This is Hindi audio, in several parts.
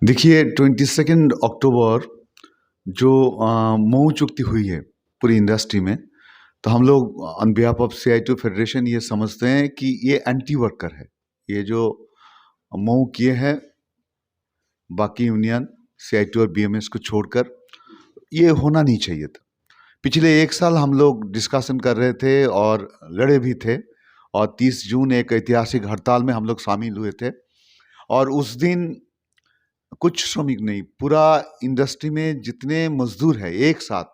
देखिए 22 अक्टूबर जो मऊ चुकती हुई है पूरी इंडस्ट्री में, तो हम लोग on behalf of CITU federation ये समझते हैं कि ये एंटी वर्कर है। ये जो मऊ किए हैं बाकी यूनियन सीआईटीयू और बीएमएस को छोड़कर, ये होना नहीं चाहिए था। पिछले 1 साल हम लोग डिस्कशन कर रहे थे और लड़े भी थे, और 30 जून एक ऐतिहासिक हड़ताल में हम लोग शामिल हुए थे। और उस दिन कुछ श्रमिक नहीं, पूरा इंडस्ट्री में जितने मजदूर हैं एक साथ,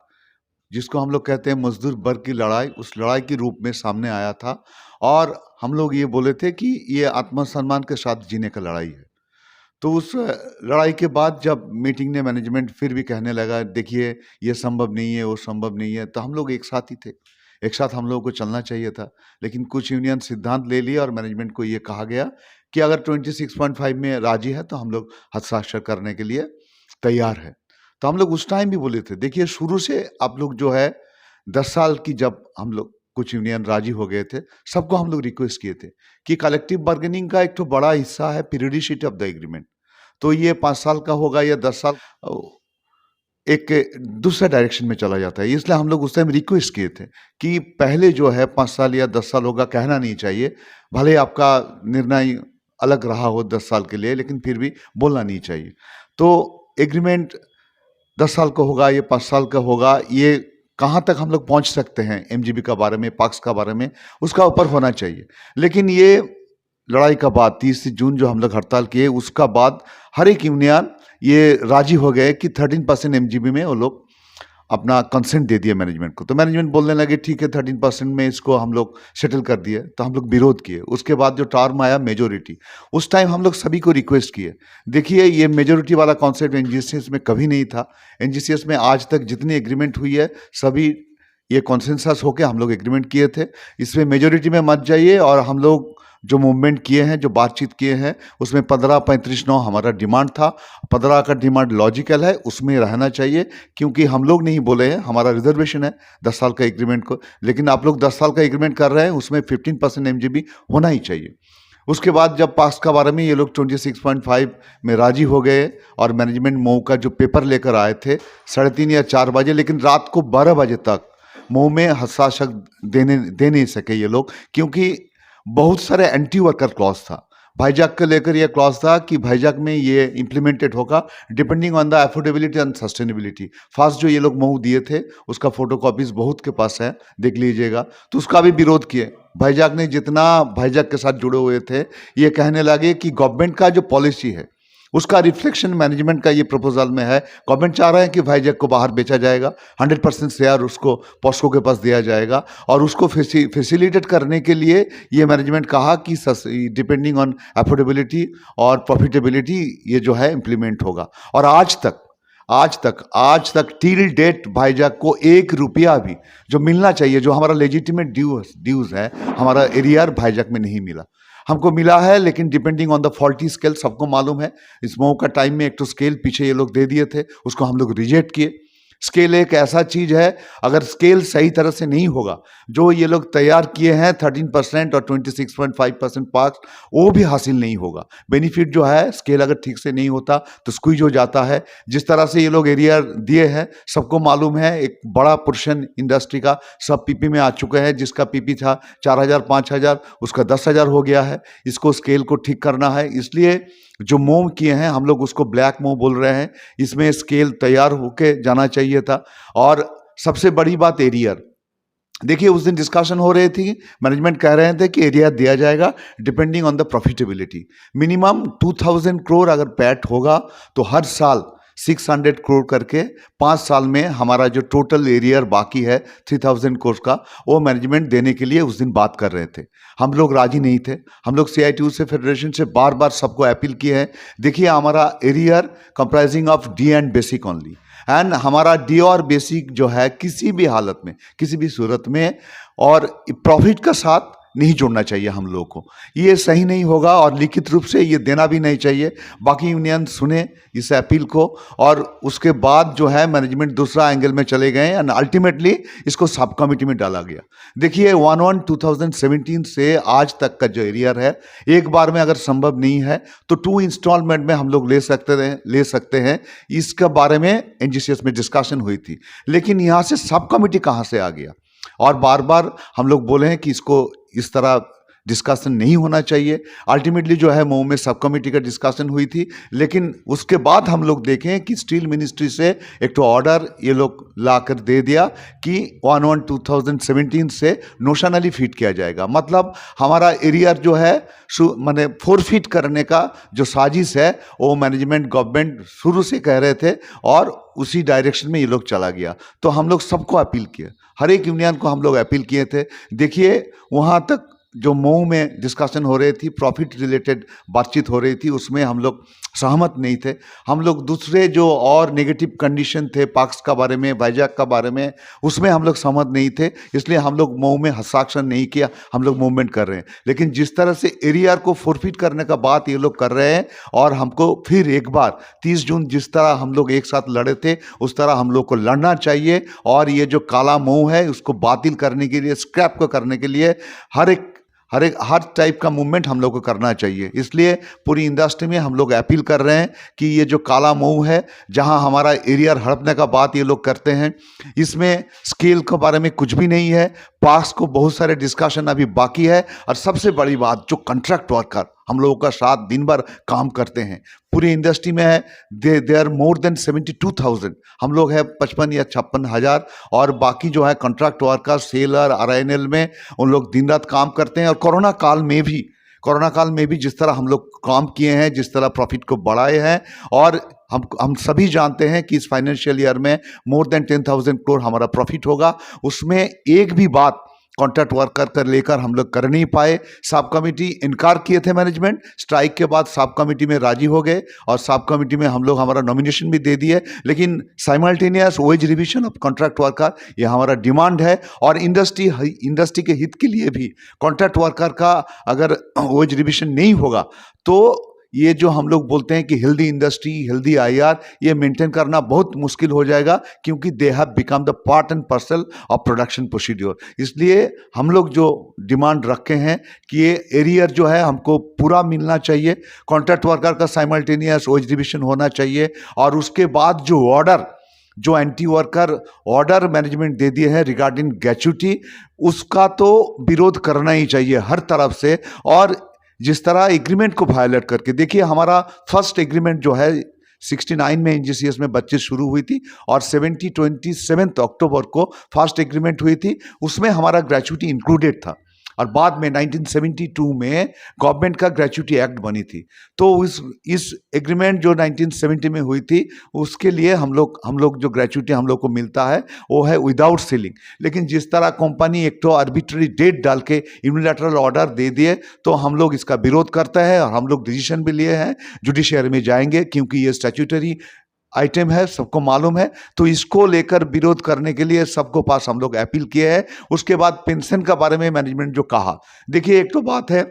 जिसको हम लोग कहते हैं मजदूर वर्ग की लड़ाई, उस लड़ाई के रूप में सामने आया था। और हम लोग ये बोले थे कि ये आत्मसम्मान के साथ जीने का लड़ाई है। तो उस लड़ाई के बाद जब मीटिंग ने मैनेजमेंट फिर भी कहने लगा, देखिए ये संभव नहीं है, वो संभव नहीं है, तो हम लोग एक साथ ही थे, एक साथ हम लोगों को चलना चाहिए था। लेकिन कुछ यूनियन सिद्धांत ले लिया और मैनेजमेंट को ये कहा गया कि अगर 26.5 में राजी है तो हम लोग हस्ताक्षर करने के लिए तैयार है। तो हम लोग उस टाइम भी बोले थे, देखिए शुरू से आप लोग जो है 10 साल की, जब हम लोग कुछ यूनियन राजी हो गए थे, सबको हम लोग रिक्वेस्ट किए थे कि कलेक्टिव बार्गेनिंग का एक तो बड़ा हिस्सा है पीरियडिसिटी ऑफ द एग्रीमेंट। तो ये 5 साल का होगा या 10 साल, एक दूसरा डायरेक्शन में चला जाता है। इसलिए हम लोग उस टाइम रिक्वेस्ट किए थे कि पहले जो है 5 साल या 10 साल होगा कहना नहीं चाहिए। भले आपका निर्णय अलग रहा हो 10 साल के लिए, लेकिन फिर भी बोलना नहीं चाहिए। तो एग्रीमेंट 10 साल का होगा या 5 साल का होगा, ये कहाँ तक हम लोग पहुँच सकते हैं एमजीबी का बारे में, पाक्स का बारे में, उसका ऊपर होना चाहिए। लेकिन ये लड़ाई का बाद 30 जून जो हम लोग हड़ताल किए, उसका बाद हर एक यूनियन ये राजी हो गए कि 13% एमजीबी में वो लोग अपना कंसेंट दे दिए मैनेजमेंट को। तो मैनेजमेंट बोलने लगे ठीक है 13% में इसको हम लोग सेटल कर दिए। तो हम लोग विरोध किए। उसके बाद जो टर्म आया मेजोरिटी, उस टाइम हम लोग सभी को रिक्वेस्ट किए, देखिए ये मेजोरिटी वाला कॉन्सेप्ट एनजीसीएस में कभी नहीं था। एनजीसीएस में आज तक जितनी एग्रीमेंट हुई है सभी ये कॉन्सेंसस होके हम लोग एग्रीमेंट किए थे। इसमें मेजोरिटी में मत जाइए। और हम लोग जो मूवमेंट किए हैं, जो बातचीत किए हैं, उसमें 15-35-9 हमारा डिमांड था। 15 का डिमांड लॉजिकल है, उसमें रहना चाहिए, क्योंकि हम लोग नहीं बोले हैं, हमारा रिजर्वेशन है 10 साल का एग्रीमेंट को। लेकिन आप लोग 10 साल का एग्रीमेंट कर रहे हैं, उसमें 15% एमजीबी होना ही चाहिए। उसके बाद जब पास का बारे में ये लोग 26.5 में राजी हो गए, और मैनेजमेंट मऊ का जो पेपर लेकर आए थे 3:30 या 4 बजे, लेकिन रात को 12 बजे तक मऊ में हस्ताक्षर दे नहीं सके ये लोग, क्योंकि बहुत सारे एंटी वर्कर क्लॉज था। भाईजैक को लेकर यह क्लॉज था कि भाईजैक में ये इम्प्लीमेंटेड होगा depending on the affordability and sustainability. First जो ये लोग मऊ दिए थे उसका फोटो कॉपीज बहुत के पास है, देख लीजिएगा। तो उसका भी विरोध किए। भाईजैक ने जितना भाईजैक के साथ जुड़े हुए थे, ये कहने लगे कि गवर्नमेंट का जो पॉलिसी है उसका रिफ्लेक्शन मैनेजमेंट का ये प्रपोजल में है। गवर्नमेंट चाह रहे हैं कि भाईजैक को बाहर बेचा जाएगा, 100% शेयर उसको पॉस्को के पास दिया जाएगा, और उसको फैसिलिटेट करने के लिए ये मैनेजमेंट कहा कि डिपेंडिंग ऑन अफोर्डेबिलिटी और प्रॉफिटेबिलिटी ये जो है इम्प्लीमेंट होगा। और आज तक टिल डेट भाईजैक को 1 रुपया भी जो मिलना चाहिए, जो हमारा लेजिटिमेट ड्यूज है, हमारा एरियर भाईजैक में नहीं मिला। हमको मिला है, लेकिन depending on the faulty scale, सबको मालूम है इस मऊ का टाइम में एक तो स्केल पीछे ये लोग दे दिए थे, उसको हम लोग रिजेक्ट किए। स्केल एक ऐसा चीज है, अगर स्केल सही तरह से नहीं होगा, जो ये लोग तैयार किए हैं 13% और 26.5% पार्क, वो भी हासिल नहीं होगा। बेनिफिट जो है, स्केल अगर ठीक से नहीं होता तो स्क्वीज हो जाता है। जिस तरह से ये लोग एरिया दिए हैं, सबको मालूम है, एक बड़ा पोर्शन इंडस्ट्री का सब पीपी में आ चुके हैं। जिसका पीपी था 4,000-5,000, उसका 10,000 हो गया है। इसको स्केल को ठीक करना है, इसलिए जो मूव किए हैं हम लोग उसको ब्लैक मूव बोल रहे हैं। इसमें स्केल तैयार होके जाना चाहिए था। और सबसे बड़ी बात एरियर, देखिए उस दिन डिस्कशन हो रही थी, मैनेजमेंट कह रहे थे कि एरिया दिया जाएगा depending on the profitability. Minimum 2000 crore अगर पैट होगा तो हर साल 600 करोड़ करके 5 साल में हमारा जो टोटल एरियर बाकी है 3000 करोड़ का, वो मैनेजमेंट देने के लिए उस दिन बात कर रहे थे। हम लोग राजी नहीं थे। हम लोग सीआईटीयू से, फेडरेशन से बार बार सबको अपील किए हैं, देखिए हमारा arrear comprising of D and basic only, and हमारा डी और बेसिक जो है किसी भी हालत में, किसी भी सूरत में, और प्रॉफिट का साथ नहीं जोड़ना चाहिए हम लोगों को। ये सही नहीं होगा और लिखित रूप से ये देना भी नहीं चाहिए। बाकी यूनियन सुने इस अपील को और उसके बाद जो है मैनेजमेंट दूसरा एंगल में चले गए एंड अल्टीमेटली इसको सब कमिटी में डाला गया। देखिए 1/1/2017 से आज तक का जो एरियर है, एक बार में अगर संभव नहीं है तो 2 इंस्टॉलमेंट में हम लोग ले सकते हैं। इसके बारे में एनजीसीएस में डिस्कशन हुई थी, लेकिन यहाँ से सब कमिटी कहाँ से आ गया? और बार बार हम लोग बोले हैं कि इसको इस तरह डिस्कशन नहीं होना चाहिए। अल्टीमेटली जो है मऊ में सब कमिटी का डिस्कशन हुई थी, लेकिन उसके बाद हम लोग देखें कि स्टील मिनिस्ट्री से एक तो ऑर्डर ये लोग ला कर दे दिया कि 1/1/2017 से नोशनली फीट किया जाएगा। मतलब हमारा एरियर जो है माने फोरफीट करने का जो साजिश है वो मैनेजमेंट गवर्नमेंट शुरू से कह रहे थे और उसी डायरेक्शन में ये लोग चला गया। तो हम लोग सबको अपील किए, हर एक यूनियन को हम लोग अपील किए थे। देखिए वहाँ तक जो मऊ में डिस्कशन हो रही थी, प्रॉफिट रिलेटेड बातचीत हो रही थी, उसमें हम लोग सहमत नहीं थे। हम लोग दूसरे जो और नेगेटिव कंडीशन थे पाक्स का बारे में, वाइजैक का बारे में, उसमें हम लोग सहमत नहीं थे, इसलिए हम लोग मऊ में हस्ताक्षर नहीं किया। हम लोग मूवमेंट कर रहे हैं, लेकिन जिस तरह से एरियर को फोरफिट करने का बात ये लोग कर रहे हैं और हमको फिर एक बार 30 जून जिस तरह हम लोग एक साथ लड़े थे उस तरह हम लोग को लड़ना चाहिए। और ये जो काला मऊ है उसको बातिल करने के लिए, स्क्रैप को करने के लिए हर टाइप का मूवमेंट हम लोग को करना चाहिए। इसलिए पूरी इंडस्ट्री में हम लोग अपील कर रहे हैं कि ये जो काला मऊ है, जहां हमारा एरियर हड़पने का बात ये लोग करते हैं, इसमें स्केल के बारे में कुछ भी नहीं है। पास को बहुत सारे डिस्कशन अभी बाकी है। और सबसे बड़ी बात, जो कॉन्ट्रैक्ट वर्कर हम लोगों का साथ दिन भर काम करते हैं पूरी इंडस्ट्री में है, दे आर मोर देन 72,000। हम लोग है 55 या 56,000। और बाकी जो है कॉन्ट्रैक्ट वर्कर, सेलर, RINL में उन लोग दिन रात काम करते हैं। और कोरोना काल में भी जिस तरह हम लोग काम किए हैं, जिस तरह प्रॉफिट को बढ़ाए हैं, और हम सभी जानते हैं कि इस फाइनेंशियल ईयर में मोर देन 10,000 करोड़ हमारा प्रॉफिट होगा। उसमें एक भी बात कॉन्ट्रैक्ट वर्कर कर लेकर हम लोग कर नहीं पाए। सब कमिटी इनकार किए थे, मैनेजमेंट स्ट्राइक के बाद सब कमिटी में राजी हो गए और सब कमिटी में हम लोग हमारा नॉमिनेशन भी दे दिए। लेकिन simultaneous wage revision of contract worker ये हमारा डिमांड है। और इंडस्ट्री के हित के लिए भी कॉन्ट्रैक्ट वर्कर का अगर वेज रिविजन नहीं होगा तो ये जो हम लोग बोलते हैं कि हेल्दी इंडस्ट्री, हेल्दी IR, ये मेंटेन करना बहुत मुश्किल हो जाएगा, क्योंकि they have become the part and parcel of production procedure. इसलिए हम लोग जो डिमांड रखे हैं कि ये एरियर जो है हमको पूरा मिलना चाहिए, कॉन्ट्रैक्ट वर्कर का साइमल्टेनियस वेज रिविजन होना चाहिए। और उसके बाद जो एंटी वर्कर ऑर्डर मैनेजमेंट दे दिए हैं रिगार्डिंग ग्रेच्युटी, उसका तो विरोध करना ही चाहिए हर तरफ से। और जिस तरह एग्रीमेंट को वायलेट करके, देखिए हमारा फर्स्ट एग्रीमेंट जो है 69 में एनजीसीएस में बातचीत शुरू हुई थी और 27 अक्टूबर को फर्स्ट एग्रीमेंट हुई थी, उसमें हमारा ग्रेच्युटी इंक्लूडेड था। और बाद में 1972 में गवर्नमेंट का ग्रेच्युटी एक्ट बनी थी। तो इस एग्रीमेंट जो 1970 में हुई थी उसके लिए हम लोग जो ग्रेच्युटी हम लोग को मिलता है वो है विदाउट सीलिंग। लेकिन जिस तरह कंपनी एक तो आर्बिट्ररी डेट डाल के यूनिलैटरल ऑर्डर दे दिए, तो हम लोग इसका विरोध करते हैं और हम लोग डिसीजन भी लिए हैं, जुडिशियरी में जाएंगे, क्योंकि ये स्टैट्यूटरी आइटम है, सबको मालूम है। तो इसको लेकर विरोध करने के लिए सबको पास हम लोग अपील किए हैं। उसके बाद पेंशन का बारे में मैनेजमेंट जो कहा, देखिए एक तो बात है,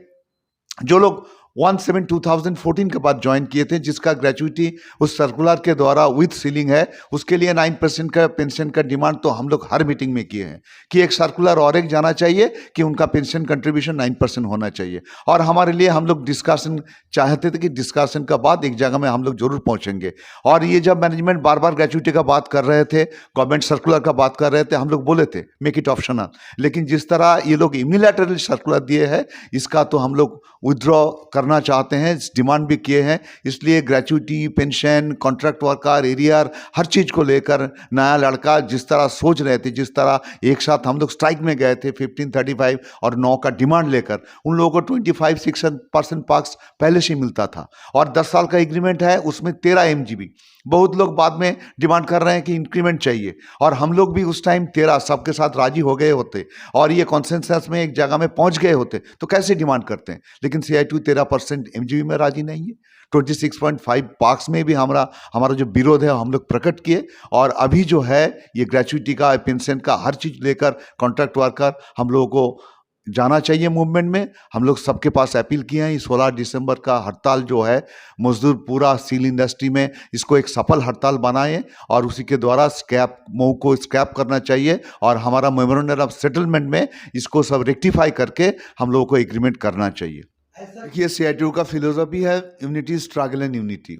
जो लोग 1/7/2014 के बाद ज्वाइन किए थे, जिसका ग्रेच्युटी उस सर्कुलर के द्वारा विथ सीलिंग है, उसके लिए 9% का पेंशन का डिमांड तो हम लोग हर मीटिंग में किए हैं कि एक सर्कुलर और एक जाना चाहिए कि उनका पेंशन कंट्रीब्यूशन 9% होना चाहिए। और हमारे लिए हम लोग डिस्कशन चाहते थे कि डिस्कशन का बाद एक जगह में हम लोग जरूर पहुंचेंगे। और ये जब मैनेजमेंट बार बार ग्रेच्युटी का बात कर रहे थे, गवर्नमेंट सर्कुलर का बात कर रहे थे, हम लोग बोले थे मेक इट ऑप्शनल। लेकिन जिस तरह ये लोग यूनिलैटरल सर्कुलर दिए हैं, इसका तो हम लोग विथड्रॉ करना चाहते हैं, डिमांड भी किए हैं। इसलिए gratuity, pension, contract worker, arrear, हर चीज़ को लेकर नया लड़का जिस तरह सोच रहे थे, जिस तरह एक साथ हम लोग स्ट्राइक में गए थे 1535 और 9 का डिमांड लेकर, उन लोगों को 25-6% पार्क्स पहले से मिलता था। और 10 साल का एग्रीमेंट है, उसमें 13 MGB। बहुत लोग बाद में डिमांड कर रहे हैं कि इंक्रीमेंट चाहिए, और हम लोग भी उस टाइम 13 सबके साथ राजी हो गए होते और ये कॉन्सेंसस में एक जगह में पहुंच गए होते, तो कैसे डिमांड करते हैं। लेकिन CI2 13% MGB में राजी नहीं है। 26.5 पार्क्स में भी हमारा जो विरोध है हम लोग प्रकट किए। और अभी जो है ये ग्रेच्युटी का, पेंशन का, हर चीज़ लेकर कॉन्ट्रैक्ट वर्कर हम लोगों को जाना चाहिए मूवमेंट में। हम लोग सबके पास अपील किए हैं, 16 दिसंबर का हड़ताल जो है, मजदूर पूरा स्टील इंडस्ट्री में इसको एक सफल हड़ताल बनाएं और उसी के द्वारा स्क्रैप मऊ को स्क्रैप करना चाहिए और हमारा मेमोरेंडम ऑफ सेटलमेंट में इसको सब रेक्टिफाई करके हम लोगों को एग्रीमेंट करना चाहिए। देखिए, सीआईटीयू का फिलोसफी है unity, struggle and unity.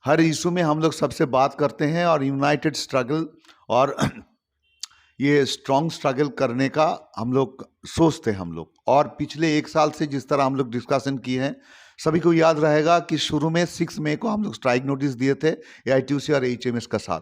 Her issue में हम लोग सबसे बात करते हैं और यूनाइटेड स्ट्रगल और ये स्ट्रॉन्ग स्ट्रगल करने का हम लोग सोचते हैं हम लोग। और पिछले 1 साल से जिस तरह हम लोग डिस्कशन किए हैं, सभी को याद रहेगा कि शुरू में 6 मई को हम लोग स्ट्राइक नोटिस दिए थे एआईटीयूसी और एचएमएस का साथ।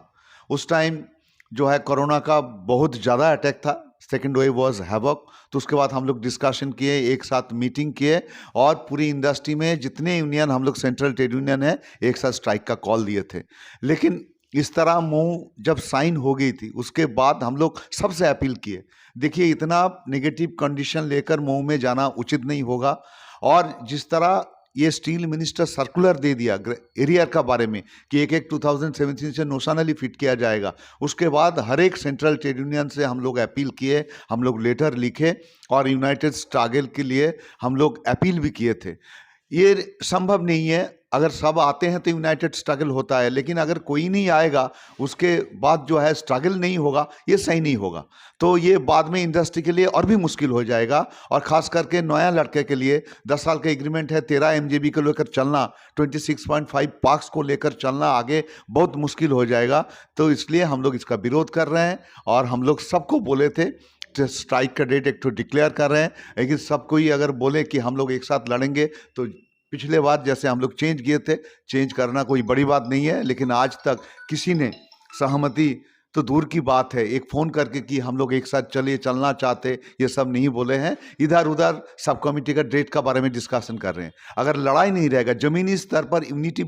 उस टाइम जो है कोरोना का बहुत ज़्यादा अटैक था, सेकेंड वेव वॉज हैवक। तो उसके बाद हम लोग डिस्कशन किए, एक साथ मीटिंग किए और पूरी इंडस्ट्री में जितने यूनियन हम लोग सेंट्रल ट्रेड यूनियन है, एक साथ स्ट्राइक का कॉल दिए थे। लेकिन इस तरह मऊ जब साइन हो गई थी, उसके बाद हम लोग सबसे अपील किए, देखिए इतना नेगेटिव कंडीशन लेकर मऊ में जाना उचित नहीं होगा। और जिस तरह ये स्टील मिनिस्टर सर्कुलर दे दिया एरियर का बारे में कि एक 2017 से नोशनली फिट किया जाएगा, उसके बाद हर एक सेंट्रल ट्रेड यूनियन से हम लोग अपील किए, हम लोग लेटर लिखे और यूनाइटेड स्ट्रगल के लिए हम लोग अपील भी किए थे। ये संभव नहीं है, अगर सब आते हैं तो यूनाइटेड स्ट्रगल होता है, लेकिन अगर कोई नहीं आएगा उसके बाद जो है स्ट्रगल नहीं होगा, ये सही नहीं होगा। तो ये बाद में इंडस्ट्री के लिए और भी मुश्किल हो जाएगा और ख़ास करके नया लड़के के लिए 10 साल का एग्रीमेंट है, 13 एमजेबी को लेकर चलना, 26.5 पार्क्स को लेकर चलना आगे बहुत मुश्किल हो जाएगा। तो इसलिए हम लोग इसका विरोध कर रहे हैं और हम लोग सबको बोले थे स्ट्राइक का डेट एक तो डिक्लेयर कर रहे हैं, लेकिन सब कोई अगर बोले कि हम लोग एक साथ लड़ेंगे तो पिछले बार जैसे हम लोग चेंज किए थे, चेंज करना कोई बड़ी बात नहीं है। लेकिन आज तक किसी ने सहमति तो दूर की बात है, एक फ़ोन करके कि हम लोग एक साथ चलिए, चलना चाहते, ये सब नहीं बोले हैं। इधर उधर सब कमेटी का डेट का बारे में डिस्कशन कर रहे हैं। अगर लड़ाई नहीं रहेगा, ज़मीनी स्तर पर यूनिटी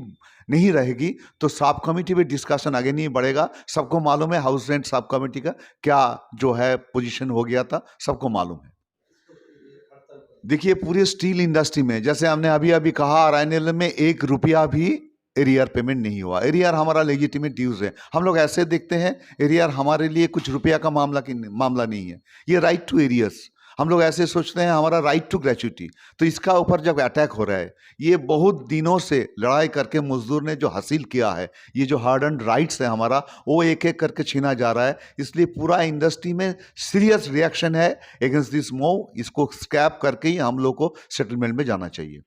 नहीं रहेगी तो सब कमेटी में डिस्कशन आगे नहीं बढ़ेगा। सबको मालूम है हाउस रेंट सब कमेटी का क्या जो है पोजीशन हो गया था, सबको मालूम है। देखिए, पूरी स्टील इंडस्ट्री में जैसे हमने अभी अभी कहा, आरआईएनएल में 1 रुपया भी एरियर पेमेंट नहीं हुआ। एरियर हमारा लेजिटिमेट ड्यूज है। हम लोग ऐसे देखते हैं एरियर हमारे लिए कुछ रुपया का मामला नहीं है, ये राइट टू एरियर्स। हम लोग ऐसे सोचते हैं हमारा राइट टू ग्रेच्युटी। तो इसका ऊपर जब अटैक हो रहा है, ये बहुत दिनों से लड़ाई करके मजदूर ने जो हासिल किया है, ये जो हार्ड एंड राइट्स है हमारा, वो एक एक करके छीना जा रहा है। इसलिए पूरा इंडस्ट्री में सीरियस रिएक्शन है अगेंस्ट दिस मूव। इसको स्क्रैप करके ही हम लोग को सेटलमेंट में जाना चाहिए।